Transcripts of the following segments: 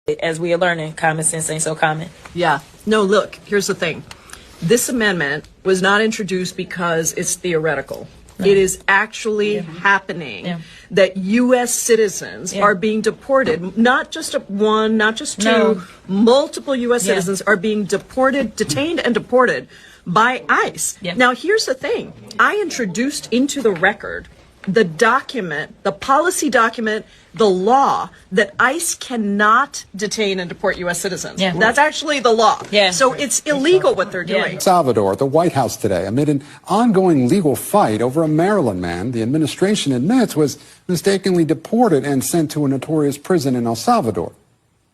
As we are learning, common sense ain't so common. Yeah. No, look, here's the thing. This amendment was not introduced because it's theoretical. No. It is actually happening that U.S. citizens are being deported, not just one, not just two, multiple U.S. citizens are being deported, detained and deported by ICE. Now, here's the thing. I introduced into the record the document, the policy document, the law that ICE cannot detain and deport U.S. citizens. That's actually the law. So it's illegal what they're doing. El Salvador, at the White House today, amid an ongoing legal fight over a Maryland man the administration admits was mistakenly deported and sent to a notorious prison in El Salvador.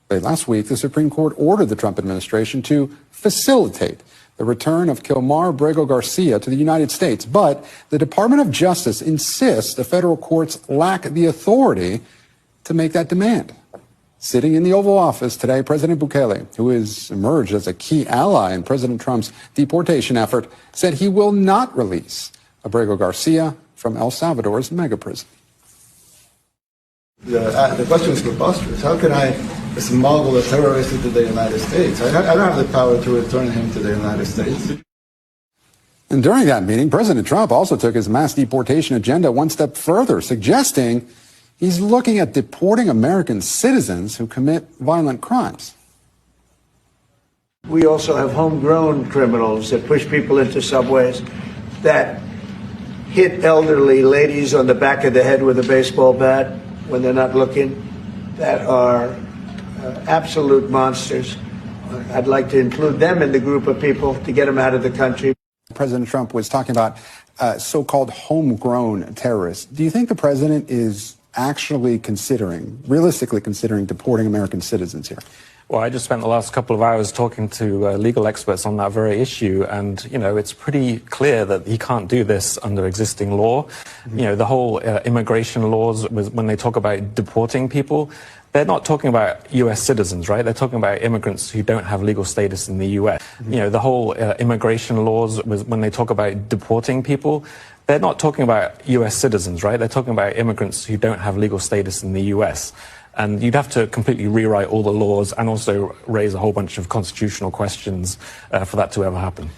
Last week, the Supreme Court ordered the Trump administration to facilitate the return of Kilmar Brego Garcia to the United States. But the Department of Justice insists the federal courts lack the authority to make that demand. Sitting in the Oval Office today, President Bukele, who has emerged as a key ally in President Trump's deportation effort, said he will not release Abrego Garcia from El Salvador's mega prison. The question is preposterous. How can I smuggle a terrorist into the United States? I don't have the power to return him to the United States. And during that meeting, President Trump also took his mass deportation agenda one step further, suggesting he's looking at deporting American citizens who commit violent crimes. We also have homegrown criminals that push people into subways, that hit elderly ladies on the back of the head with a baseball bat when they're not looking, that are absolute monsters. I'd like to include them in the group of people to get them out of the country. President Trump was talking about so-called homegrown terrorists. Do you think the president is actually realistically considering deporting American citizens here? Well, I just spent the last couple of hours talking to legal experts on that very issue, and, you know, it's pretty clear that he can't do this under existing law. You know, the whole immigration laws, when they talk about deporting people, they're not talking about U.S. citizens, right? They're talking about immigrants who don't have legal status in the U.S. You know, the whole immigration laws, when they talk about deporting people, they're not talking about U.S. citizens, right? They're talking about immigrants who don't have legal status in the U.S. And you'd have to completely rewrite all the laws and also raise a whole bunch of constitutional questions for that to ever happen.